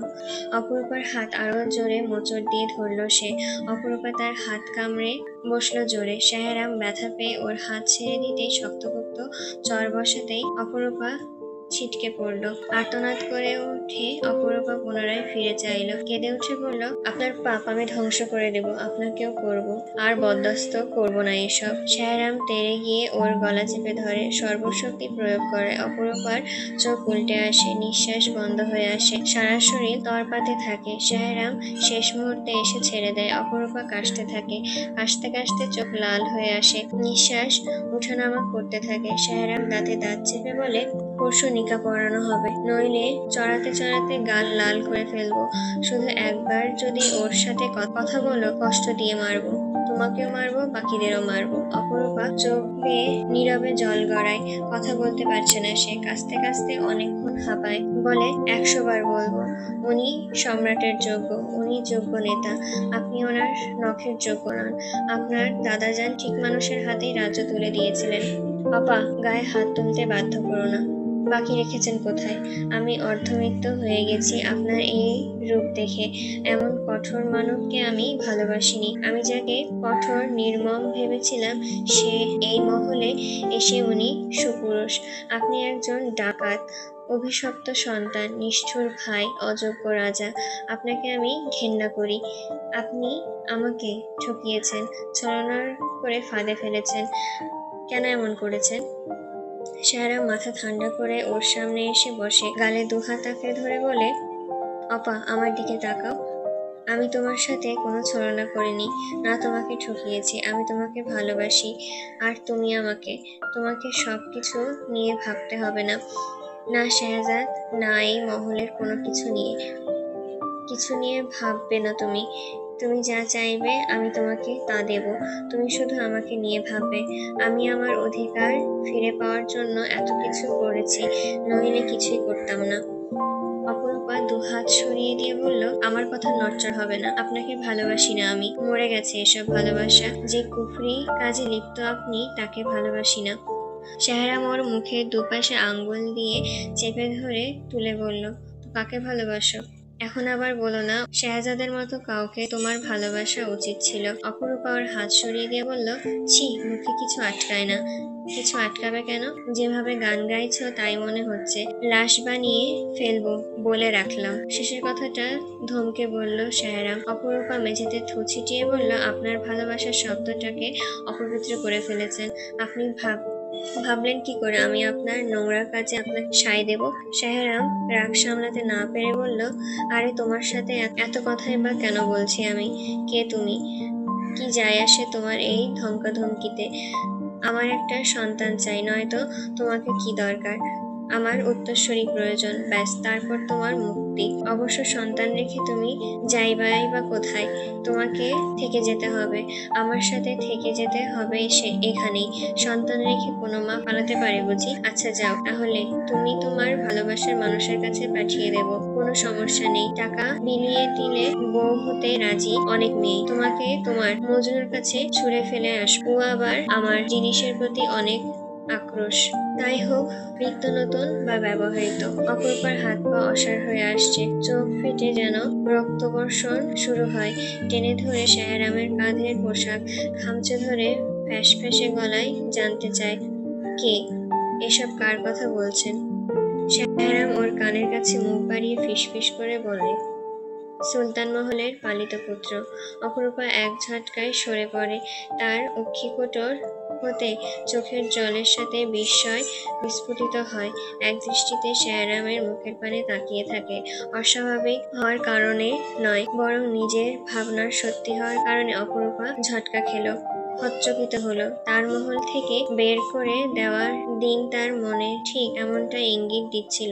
অপরূপার হাত আরো জোরে মোচড় দিয়ে ধরল সে। অপরূপা তার হাত কামড়ে বসলো জোরে। শেহরাম ব্যথা পেয়ে ওর হাত ছেড়ে দিতেই শক্তপোক্ত চর বসাতেই অপরূপা ছিটকে পড়লো। আর্তনাদ করে উঠে অপরূপা পুনরায় ফিরে চাইলো, কেঁদে উঠে বলল, আপনার পাপ আমি ধ্বংস করে দেব, আপনাকেও করব, আর বরদাস্ত করব না এসব। শায়রাম তেড়ে গিয়ে ওর গলা চেপে ধরে, সর্বশক্তি প্রয়োগ করে। অপরূপার চোখ উল্টে আসে, নিঃশ্বাস বন্ধ হয়ে আসে, সারা শরীর তরপাতে থাকে। শায়রাম শেষ মুহূর্তে এসে ছেড়ে দেয়। অপরূপা কাশতে থাকে, কাশতে কাশতে চোখ লাল হয়ে আসে, নিঃশ্বাস উঠানামা করতে থাকে। শায়রাম দাঁতে দাঁত চেপে বলে, পরশু নিকা পড়ানো হবে, নইলে চড়াতে চড়াতে গাল লাল করে ফেলবো। শুধু একবার যদি ওর সাথে কথা বলো, কষ্ট দিয়ে মারবো, তোমাকেও মারবো, বাকিদেরও মারবো। অপরূপা চোখ বেয়ে নীরবে জল গড়ায়, কথা বলতে পারছে না সে, কাঁচতে কাঁচতে অনেকক্ষণ হাঁপায়। বলে, 100 বার বলবো, উনি সম্রাটের যোগ্য, উনি যোগ্য নেতা, আপনি ওনার নখের যোগ্য নন। আপনার দাদাজান ঠিক মানুষের হাতেই রাজ্য তুলে দিয়েছিলেন। আপা, গায়ে হাত তুলতে বাধ্য করো না। বাকি রেখেছেন কোথায়? আমি অর্ধমৃত্যু হয়ে গেছি আপনার এই রূপ দেখে। এমন কঠোর মানবকে আমি ভালোবাসিনি। আমি যাকে কঠোর নির্মম ভেবেছিলাম, সে এই মহলে এসে উনি সুপুরুষ। আপনি একজন ডাকাত, অভিশপ্ত সন্তান, নিষ্ঠুর ভাই, অযোগ্য রাজা। আপনাকে আমি ঘেন্না করি। আপনি আমাকে ঠকিয়েছেন, ছলনা করে ফাঁদে ফেলেছেন। কেন এমন করেছেন? শায়রাম মাথা ঠান্ডা করে ওর সামনে এসে বসে, গালে দুহাত আঁকড়ে ধরে বলে, আপা, আমার দিকে তাকাও। আমি তোমার সাথে কোনো ছলনা করিনি, না তোমাকে ঠকিয়েছি। আমি তোমাকে ভালোবাসি, আর তুমি আমাকে। তোমাকে সবকিছু নিয়ে ভাবতে হবে না, না শাহজাদ, না এই মহলের কোনো কিছু নিয়ে ভাববে না তুমি। তুমি যা চাইবে আমি তোমাকে তা দেব। তুমি শুধু আমাকে নিয়ে ভাববে। আমি আমার অধিকার ফিরে পাওয়ার জন্য এত কিছু করেছি, নইলে কিছুই করতাম না। অপরূপা দুহাত সরিয়ে দিয়ে বলল, আমার কথা নড়চড় হবে না। আপনাকে ভালোবাসি না আমি, মরে গেছে এসব ভালোবাসা। যে কুফরি কাজে লিপ্ত আপনি, তাকে ভালোবাসি না। শাহরাম ওর মুখে দুপাশে আঙ্গুল দিয়ে চেপে ধরে তুলে বলল, তো কাকে ভালোবাসো? এখন আবার বলো না, শাহজাদের মতো কাউকে তোমার ভালোবাসা উচিত ছিল। অপরূপা ওর হাত সরিয়ে দিয়ে বলল, ছি, মুখে কিছু আটকায় না। কিছু আটকাবে কেন? যেভাবে গান গাইছো তাই মনে হচ্ছে লাশ বানিয়ে ফেলবো বলে রাখলাম। শেষের কথাটা ধমকে বলল শাহরাম। অপরূপা মেঝেতে থু ছিটিয়ে বলল, আপনার ভালোবাসার শব্দটাকে অপবিত্র করে ফেলেছেন। আপনি ভাবলেন কি করে আমি আপনার নোংরা কাজে আপনাকে সায় দেব? শাহরাম রাগ সামলাতে না পেরে বলল, আরে তোমার সাথে এত কথাই বা কেন বলছি আমি? কে তুমি? কি যায় আসে তোমার এই ধমকাধমকিতে? আমার একটা সন্তান চাই, নয়তো তোমাকে কি দরকার? আমার উত্তরসূরি প্রয়োজন, ব্যাস, তারপর তোমার মুক্তি। অবশ্য সন্তান রেখে তুমি যাইবাই বা কোথায়? তোমাকে থেকে যেতে হবে, আমার সাথে থেকে যেতে হবে এখানেই। সন্তান রেখে কোনো মা পালাতে পারে বুঝি? আচ্ছা যাও তাহলে, তুমি তোমার ভালোবাসার মানুষের কাছে পাঠিয়ে দেব, কোনো সমস্যা নেই। টাকা বিলিয়ে দিলে বউ হতে রাজি অনেক মেয়ে। তোমাকে তোমার মজনুর কাছে ছুঁড়ে ফেলে আসবো। ও আবার আমার জিনিসের প্রতি অনেক আক্রোশ, তাই হোক নিত্য নতুন বা ব্যবহৃত। অপরূপার হাত পা অসাড় হয়ে আসছে, চোখ ফেটে যেন রক্তবর্ষণ শুরু হয়। টেনে ধরে শাহরামের কাঁধের পোশাক খামচে ধরে ফ্যাঁসে গলায় জানতে চায়, কে? এসব কার কথা বলছেন? শাহরাম ওর কানের কাছে মুখ বাড়িয়ে ফিসফিস করে বলে, সুলতান মহলের পালিত পুত্র। অপরূপা এক ঝটকায় সরে পড়ে, তার অক্ষিকোটর হতে চোখের জলের সাথে বিস্ময় বিস্ফুটিত হয়। এক দৃষ্টিতে শাহরামের মুখের পানে তাকিয়ে থাকে। অস্বাভাবিক হওয়ার কারণে নয়, বরং নিজের ভাবনার সত্যি হওয়ার কারণে অপরূপা ঝটকা খেল, হতচকিত হলো। তার মহল থেকে বের করে দেওয়ার দিন তার মনে ঠিক এমনটা ইঙ্গিত দিচ্ছিল।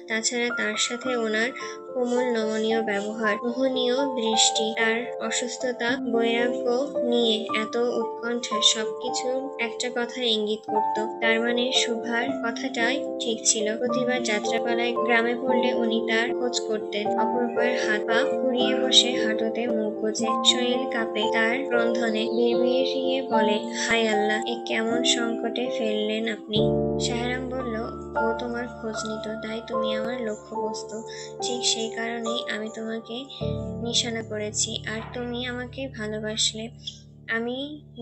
তাছাড়া তার সাথে ওনার কোমল নমনীয় ব্যবহার, মোহনীয় দৃষ্টি, তার অসুস্থতা, বৈরাগ্য নিয়ে এত উৎকণ্ঠা, সবকিছুর একটা কথা ইঙ্গিত করত। তার মানে শোভার কথাটাই ঠিক ছিল। প্রতিবার যাত্রাপালায় গ্রামে পড়লে উনি তার খোঁজ করতেন। অপরূপার হাত পা ঘুরিয়ে বসে হাঁটুতে মুখ গুজে, শরীর কাঁপে তার ক্রন্ধনে, বিড়বিড়িয়ে বলে, হায় আল্লাহ, এ কেমন সংকটে ফেললেন আপনি? শাহরাম বলল, ও তোমার খোঁজ নিত, তাই তুমি আমার লক্ষ্যবস্তু। ঠিক সেই কারণেই আমি তোমাকে নিশানা করেছি, আর তুমি আমাকে ভালোবাসলে। আমি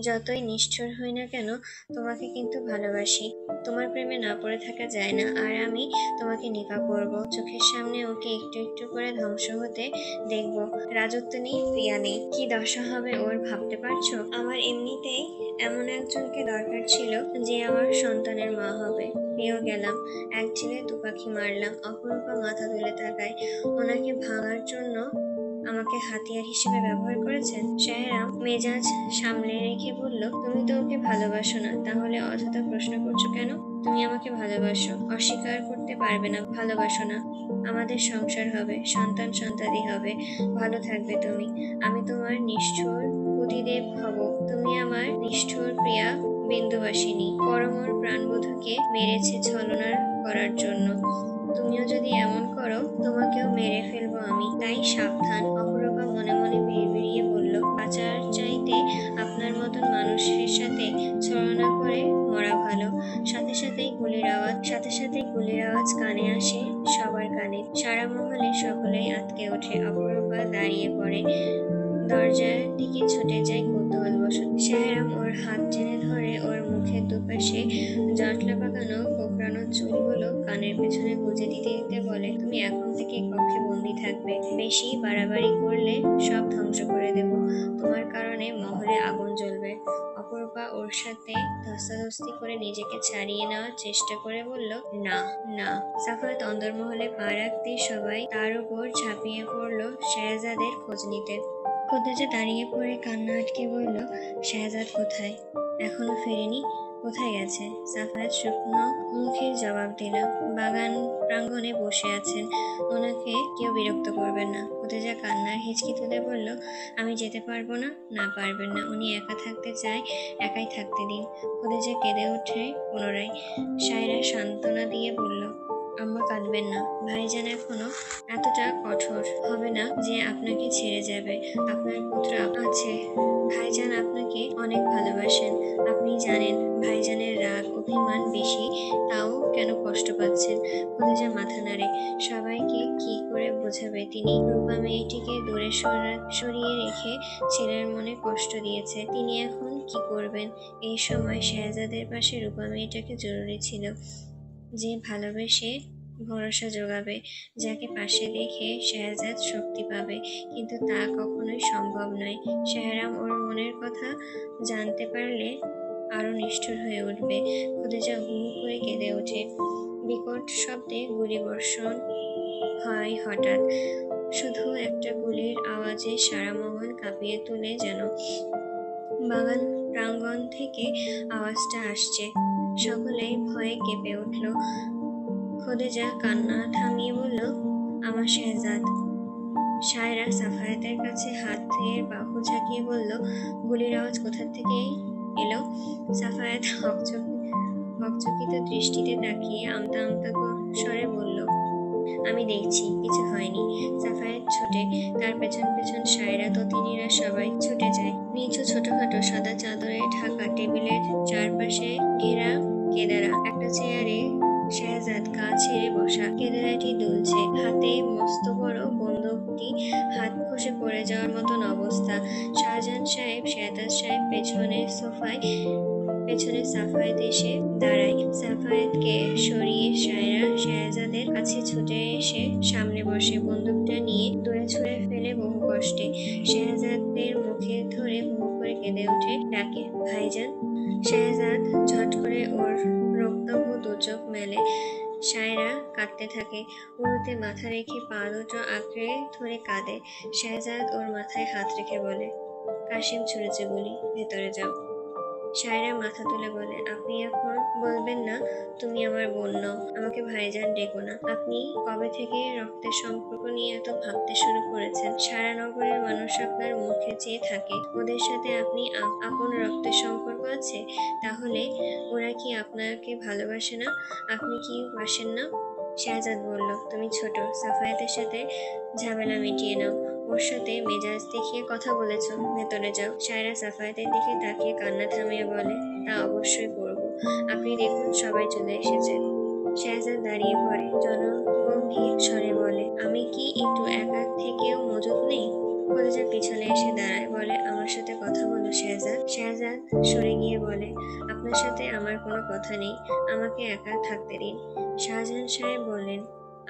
যতই নিষ্ঠুর হই না কেন, তোমাকে কিন্তু ভালোবাসি। তোমার প্রেমে না পড়ে থাকা যায় না, আর আমি তোমাকে নিকা করব। চোখের সামনে ওকে একটু একটু করে ধ্বংস হতে দেখব। রাজত্ব নেই, প্রিয়া নেই, কি দশা হবে ওর ভাবতে পারছো? আমার এমনিতেই এমন একজনকে দরকার ছিল যে আমার সন্তানের মা হবে। পেয়েও গেলাম, এক ছেলে দু পাখি মারলাম। অপরূপা মাথা তুলে তাকায়। ওনাকে ভাঙার জন্য আমাকে হাতিয়ার হিসেবে ব্যবহার করেছেন। শায়রাম মেজাজ সামলে রেখে বলল, তুমি তো ওকে ভালোবাসো না, তাহলে অযথা প্রশ্ন করছো কেন? তুমি আমাকে ভালোবাসো, অস্বীকার করতে পারবে না। ভালোবাসো না? আমাদের সংসার হবে, সন্তান সন্তাদি হবে, ভালো থাকবে তুমি। আমি তোমার নিষ্ঠুর পতিদেব হব। তুমি আমার নিষ্ঠুর প্রিয়া বিন্দুবাসিনী। পরমর প্রাণবধূকে মেরেছে ছলনা করার জন্য। তুমিও যদি এমন করো, তোমাকেও মেরে ফেলবো আমি, তাই সাবধান। অপরূপা মনে মনে বিড়বিড়িয়ে বলল, বাঁচার চাইতে আপনার মতন মানুষের সাথে ছলনা করে মরা ভালো। সাথে সাথেই গুলির আওয়াজ কানে আসে সবার কানে। সারা মহলে সকলেই আঁতকে ওঠে। অপরূপা দাঁড়িয়ে পড়ে, দরজার দিকে ছুটে যায় কৌতূহলবশত। শায়রাম ওর হাত টেনে ধরে ওর মুখের দুপাশে জটলা পাকানো কোঁকড়ানো চুলগুলো কানের পেছনে গুজে দিতে দিতে বলে, তুমি এখন থেকে কক্ষে বন্দি থাকবে। বেশি বাড়াবাড়ি করলে সব ধ্বংস করে দেব। তোমার কারণে মহলে আগুন জ্বলবে। অপরূপা ওর সাথে ধস্তাধস্তি করে নিজেকে ছাড়িয়ে নেওয়ার চেষ্টা করে বলল, না, না। সাফাত অন্দরমহলে পা রাখতেই সবাই তার উপর ঝাঁপিয়ে পড়লো শেহজাদের খোঁজ নিতে। খোদেজা দাঁড়িয়ে পড়ে কান্না আটকে বলল, শেহজাদ কোথায়? এখনো ফেরেনি? কোথায় গেছে? সাফায়াত শুকনো মুখে জবাব দিল, বাগান প্রাঙ্গণে বসে আছেন, ওনাকে কেউ বিরক্ত করবেন না। খোদেজা কান্নার হিচকি তুলে বলল, আমি যেতে পারবো না। না, পারবেন না। উনি একা থাকতে চায়, একাই থাকতে দিন। খোদেজা কেঁদে ওঠে পুনরায়। সায়রা সান্ত্বনা দিয়ে বলল, আম্মা কাঁদবেন না। ভাইজান এখনো এতটা কঠোর হবে না যে আপনাকে ছেড়ে যাবে। আপনার পুত্র আছে। ভাইজান আপনাকে অনেক ভালোবাসেন। আপনি জানেন ভাইজানের রাগ অভিমান বেশি, তাও কেন কষ্ট পাচ্ছেন? খোদেজা মাথা নাড়ে। সবাইকে কি করে বোঝাবে তিনি রূপা মেয়েটিকে দূরে সরিয়ে রেখে ছেলের মনে কষ্ট দিয়েছে? তিনি এখন কি করবেন? এই সময় শেহজাদের পাশে রূপা মেয়েটাকে জরুরি ছিল, যে ভালোবেসে ভরসা যোগাবে, যাকে পাশে রেখে শেহজাদ শক্তি পাবে। কিন্তু তা কখনোই সম্ভব নয়। শায়রাম ওর মনের কথা জানতে পারলে আরো নিষ্ঠুর হয়ে উঠবে। খোদেজা হু হু করে কেঁদে ওঠে। বিকট শব্দে গুলিবর্ষণ হয় হঠাৎ। শুধু একটা গুলির আওয়াজে সারা মহল কাঁপিয়ে তুলে যেন। বাগান প্রাঙ্গণ থেকে আওয়াজটা আসছে। সকলেই ভয়ে কেঁপে উঠল। খোদেজা কান্না থামিয়ে বলল, আমার শেহজাদ। শায়রা সাফায়াতের কাছে হাত দিয়ে বাহু ঝাঁকিয়ে বলল, গুলির আওয়াজ কোথা থেকে এলো? সাফায়াত হকচকিত দৃষ্টিতে তাকিয়ে আমতা আমতা স্বরে বলল, আমি দেখছি, কিছু হয়নি। সাফায়াত ছোটে, তার পেছন পেছন শায়রা ততিনীরা সবাই ছুটে যায়। নিচু ছোটখাটো সাদা চাদরে ঢাকা টেবিলের চারপাশে ঘেরা কেদারা। একটা চেয়ারে শেহজাদ গা ছেড়ে বসা, কেদারাটি দুলছে। হাতে মস্ত বড় বন্দুকটি হাত খসে পড়ে যাওয়ার মতন অবস্থা। শাহজাহান সাহেব, শেহজাদ সাহেব পেছনে সাফায়াত এসে দাঁড়ায়। সাফায়াতকে সরিয়ে শায়রা শেহজাদের কাছে ছুটে এসে সামনে বসে, বন্দুকটা নিয়ে দূরে ছুঁড়ে ফেলে বহু কষ্টে। শেহজাদের মুখে ধরে হু হু করে কেঁদে ওঠে, ডাকে, ভাইজান। শেহজাদ ঝট করে ওর রক্তাভ দু চোখ মেলে। শায়রা কাঁদতে থাকে, উরুতে মাথা রেখে পা দুটো আঁকড়ে ধরে কাঁদে। শেহজাদ ওর মাথায় হাত রেখে বলে, কাশিম ছুঁড়েছে গুলি, ভেতরে যাও। শায়রা মাথা তুলে বলে, আপনি এখন বলবেন না তুমি আমার বোন নও? আমাকে ভাইজান ডেকো না। আপনি কবে থেকে রক্তের সম্পর্ক নিয়ে এত ভাবতে শুরু করেছেন? সারা নগরের মানুষ আপনার মুখে চেয়ে থাকে। ওদের সাথে আপনি আপন রক্তের সম্পর্ক আছে? তাহলে ওরা কি আপনাকে ভালোবাসে না? আপনি কি বাসেন না? শাহজাদ বলল, তুমি ছোট, সাফায়াতের সাথে ঝামেলা মিটিয়ে নাও। ওর সাথে মেজাজ দেখিয়ে কথা বলেছ, ভেতরে যাও। শায়রা সাফায়াতের দিকে তাকিয়ে কান্না থামিয়ে বলে, তা অবশ্যই করব। আপনি দেখুন সবাই চলে এসেছে। শাহজাদ দাঁড়িয়ে পড়ে, জনগম্ভীর স্বরে বলে, আমি কি একটু একা থেকেও মজুদ নেই? খোদেজা দরজা পিছনে এসে দাঁড়ায়, বলে আমার সাথে কথা বলো শেহজাদ। শেহজাদ সরে গিয়ে বলে, আপনার সাথে আমার কোনো কথা নেই, আমাকে একা থাকতে দিন। শাহজাহান সাহেব বললেন,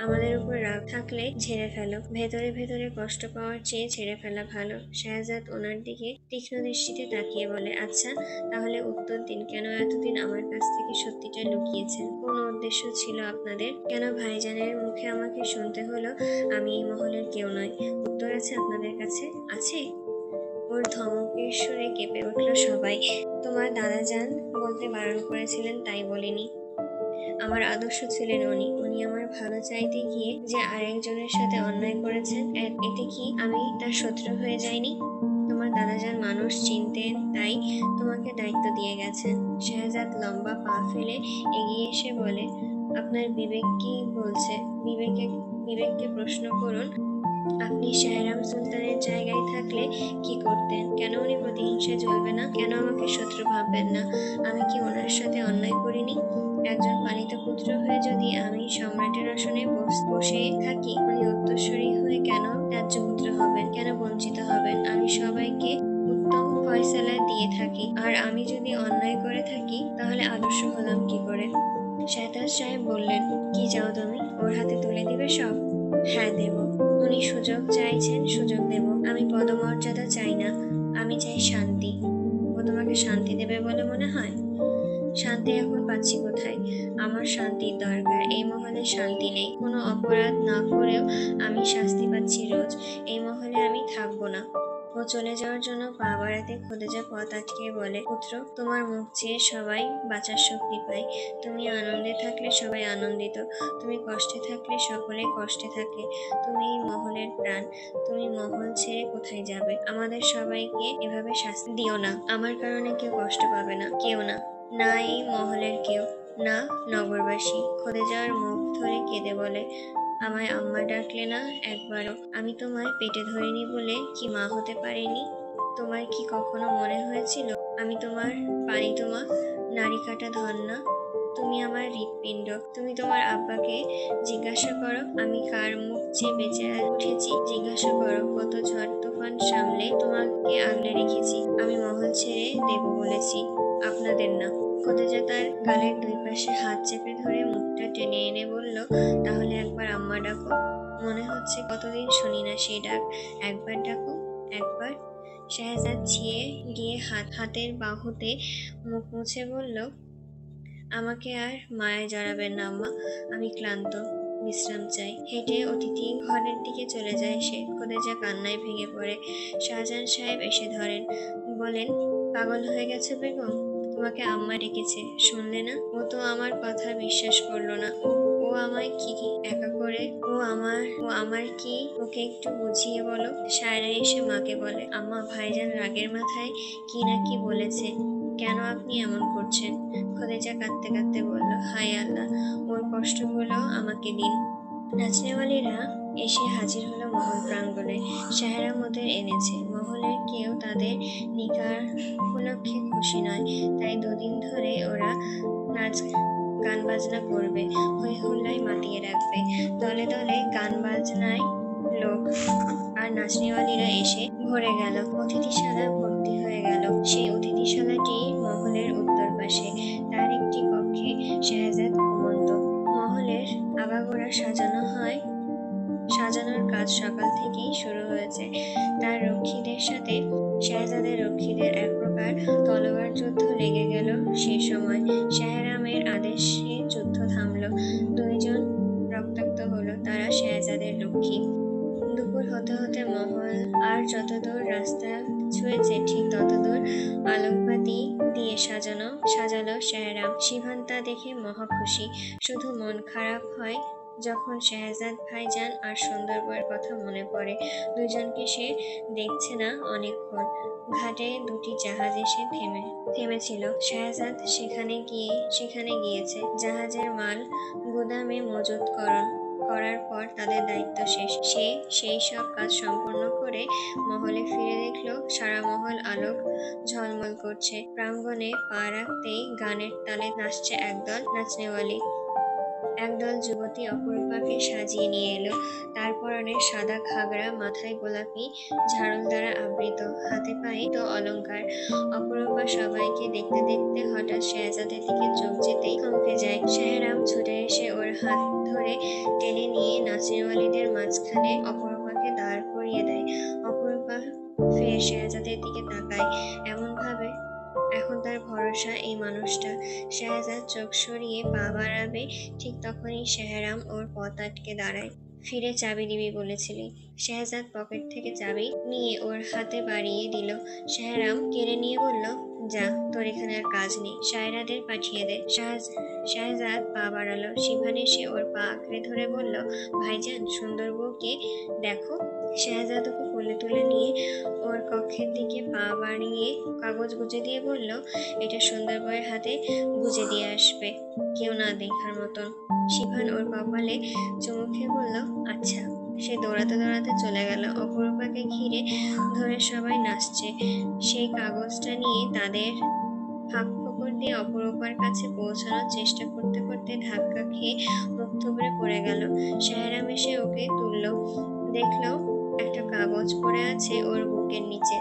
আমাদের উপর রাগ থাকলে ঝেড়ে ফেলো, ভেতরে ভেতরে কষ্ট পাওয়ার চেয়ে ছেড়ে ফেলা ভালো। শাহজাদ ওনার দিকে তীক্ষ্ণ দৃষ্টিতে তাকিয়ে বলে, আচ্ছা তাহলে উত্তর দিন, কেন এতদিন আমার কাছ থেকে সত্যিটা লুকিয়েছেন? কোন উদ্দেশ্য ছিল আপনাদের? কেন ভাইজানের মুখে আমাকে শুনতে হলো আমি এই মহলের কেউ নয়? উত্তর আছে আপনাদের কাছে? আছে? ওর ধমকের সুরে কেঁপে উঠল সবাই। তোমার দাদাজান বলতে বারণ করেছিলেন তাই বলিনি। আমার আদর্শ ছিলেন উনি। উনি আমার ভালো চাইতে গিয়ে যে আরেকজনের সাথে অন্যায় করেছেন, এতে কি আমি তার শত্রু হয়ে যাইনি? তোমার দাদাজান মানুষ চিনতেন, তাই তোমাকে দায়িত্ব দিয়ে গেছেন। শেহজাদ লম্বা পা ফেলে এগিয়ে এসে বলে, আপনার বিবেক কি বলছে? বিবেককে প্রশ্ন করুন। আপনি শাহরাম সুলতানের জায়গায় থাকলে কি করতেন? কেন উনি প্রতিহিংসায় জ্বলবে না? কেন আমাকে শত্রু ভাববেন না? আমি কি ওনার সাথে অন্যায় করিনি? একজন পালিত পুত্র হয়ে যদি আমি সম্রাটের আসনে বসে থাকি, উনি উত্তরসূরি হয়ে কেন রাজ্যপুত্র হবেন? কেন বঞ্চিত হবেন? আমি সবাইকে উত্তম ফয়সালা দিয়ে থাকি, আর আমি যদি অন্যায় করে থাকি তাহলে আদর্শ হলাম কি করে? শাহতাজ সাহেব বললেন, কি চাও তুমি? ওর হাতে তুলে দিবে সব? হ্যাঁ দেব। উনি সুযোগ চাইছেন, সুযোগ দেব। আমি পদমর্যাদা চাই না, আমি চাই শান্তি। ও তোমাকে শান্তি দেবে বলে মনে হয়? শান্তি এখন পাচ্ছি কোথায়? আমার শান্তির দরকার। এই মহলে শান্তি নেই। কোনো অপরাধ না করেও আমি শাস্তি পাচ্ছি রোজ। এই মহলে আমি থাকবো না। ও চলে যাওয়ার জন্য পা বাড়াতে খোদেজা পথ আটকে বলে, পুত্র, তোমার মুখ চেয়ে সবাই বাঁচার শক্তি পায়। তুমি আনন্দে থাকলে সবাই আনন্দিত, তুমি কষ্টে থাকলে সকলে কষ্টে থাকে। তুমি এই মহলের প্রাণ, তুমি মহল ছেড়ে কোথায় যাবে? আমাদের সবাইকে এভাবে শাস্তি দিও না। আমার কারণে কেউ কষ্ট পাবে না, কেউ না। না এই মহলের কেউ, না নগরবাসী। খোদেজার মুখ ধরে কেঁদে বলে, আমায় আম্মা ডাকলে না একবারও? আমি তোমায় পেটে ধরিনি বলে কি মা হতে পারিনি? তোমার কি কখনো মনে হয়েছিল আমি তোমার পালিত মা? নারী কাটা ধন না, তুমি আমার হৃৎপিণ্ড। তুমি তোমার আব্বাকে জিজ্ঞাসা করো আমি কার মুখ চেয়ে বেঁচে উঠেছি। জিজ্ঞাসা করো কত ঝড় তুফান সামলে তোমাকে আগলে রেখেছি। আমি মহল ছেড়ে দেব বলেছি, আপনাদের না। খোদেজা তার গালের দুই পাশে হাত চেপে ধরে মুখটা টেনে এনে বলল, তাহলে একবার আম্মা ডাকো। মনে হচ্ছে কতদিন শুনি না সেই ডাক। একবার ডাকো, একবার। শাহজাদ ছিয়ে গিয়ে হাতের বাহুতে মুখ মুছে বলল, আমাকে আর মায়ায় জড়াবেন না আম্মা, আমি ক্লান্ত, বিশ্রাম চাই। হেঁটে অতিথি ঘরের দিকে চলে যায় সে। খোদেজা কান্নায় ভেঙে পড়ে। শাহজাহান সাহেব এসে ধরেন, বলেন, পাগল হয়ে গেছে বেগম? তোমাকে আম্মা ডেকেছে, শুনলে না? ও তো আমার কথা বিশ্বাস করলো না। ও আমায় কি একা করে? ও আমার কি? ওকে একটু বুঝিয়ে বলো। সায়রা এসে মাকে বলে, আম্মা, ভাইজান রাগের মাথায় কি না কি বলেছে, কেন আপনি এমন করছেন? খোদেজা কাঁদতে কাঁদতে বলল, হায় আল্লাহ, ওর কষ্টগুলো আমাকে দিন। নাচনেওয়ালিরা এসে হাজির হলো মহল প্রাঙ্গণে। সাহেরা মোদের এনেছে। মহলের কেউ তাদের নিকার উপলক্ষে খুশি নয়, তাই দুদিন ধরে ওরা নাচ গান বাজনা করবে, হই হুল্লায় মাতিয়ে রাখবে। দলে দলে গান বাজনায় লোক আর নাচনেওয়ালিরা এসে ভরে গেল। অতিথিশালা ভর্তি হয়ে গেল। সেই অতিথিশালাটি মহলের উত্তর পাশে। তার একটি কক্ষে শাহজাদ ঘুমন্ত। মহলের আগাগোড়া সাজানোর কাজ সকাল থেকেই শুরু হয়েছে। তার রক্ষীদের সাথে শাহজাদের রক্ষীদের এক প্রকার তলোয়ার যুদ্ধ লেগে গেল। সে সময় শাহরামের আদেশে যুদ্ধ থামলো। দুইজন রক্তাক্ত হলো, তারা শাহজাদের রক্ষী। দুপুর হতে হতে মহল আর যতদূর রাস্তা ছুঁয়েছে ঠিক ততদূর আলোকবাতি দিয়ে সাজালো শাহরাম। শিভান তা দেখে মহা খুশি। শুধু মন খারাপ হয় যখন শাহজাদ ভাইজান আর সুন্দর বউয়ের কথা মনে পড়ে। দুজনকে সে দেখছে না অনেকক্ষণ। ঘাটে দুটি জাহাজ এসে থেমেছিল। শাহজাদ সেখানে গিয়েছে। জাহাজের মাল গুদামে মজুত করার পর তাদের দায়িত্ব শেষ। সে সেই সব কাজ সম্পন্ন করে মহলে ফিরে দেখলো সারা মহল আলোক ঝলমল করছে। প্রাঙ্গণে পা রাখতেই গানের তালে নাচছে একদল নাচনেওয়ালি। একদল যুবতী অপরূপাকে সাজিয়ে নিয়ে এলো। তার তার পরনে সাদা ঘাগরা, মাথায় গোলাপি ঝাড়ল দ্বারা আবৃত, হাতে পায়ে তো অলংকার। অপরূপা সবাইকে দেখতে দেখতে হঠাৎ শেহজাদের দিকে চোখ যেতেই থমকে যায়। শেহরাম ছুটে এসে ওর হাত ধরে টেনে নিয়ে নাচিরওয়ালিদের মাঝখানে অপরূপাকে দাঁড় করিয়ে দেয়। অপরূপা ফের শেহজাদের দিকে তাকায়, এমন ভাবে এখন তার ভরসা এই মানুষটা। শেহজাদ চোখ সরিয়ে পা বাড়াবে, ঠিক তখনই শেহরাম ওর পথ আটকে দাঁড়ায়। ফিরে চাবি দিবি বলেছিলি। শেহজাদ পকেট থেকে চাবি নিয়ে ওর হাতে বাড়িয়ে দিল। শেহরাম কেড়ে নিয়ে বলল, যা, তোর এখানে আর কাজ নেই, শায়রাদের পাঠিয়ে দে। শেহজাদ পা বাড়ালো। শিভান এসে ওর পা আঁকড়ে ধরে বলল, ভাইজান, সুন্দর বউকে দেখো। শেহজাদ ওকে কোলে তুলে নিয়ে ওর কক্ষের দিকে পা বাড়িয়ে কাগজ গুজে দিয়ে বলল, এটা সুন্দর বউয়ের হাতে গুজে দিয়ে আসবে, কেউ না দেখার মতন। শিভান ওর কপালে চুমু খেয়ে বলল, আচ্ছা। সে দৌড়াতে দৌড়াতে চলে গেল। অপরূপাকে ঘিরে ধরে সবাই নাচছে। সেই কাগজটা নিয়ে তাদের ফাঁক ফোকর দিয়ে অপরূপার কাছে পৌঁছানোর চেষ্টা করতে করতে ধাক্কা খেয়ে মুখ থুবড়ে পড়ে গেল। শেহরাম এসে ওকে তুললো, দেখলো একটা কাগজ পড়ে আছে ওর বুকের নিচে।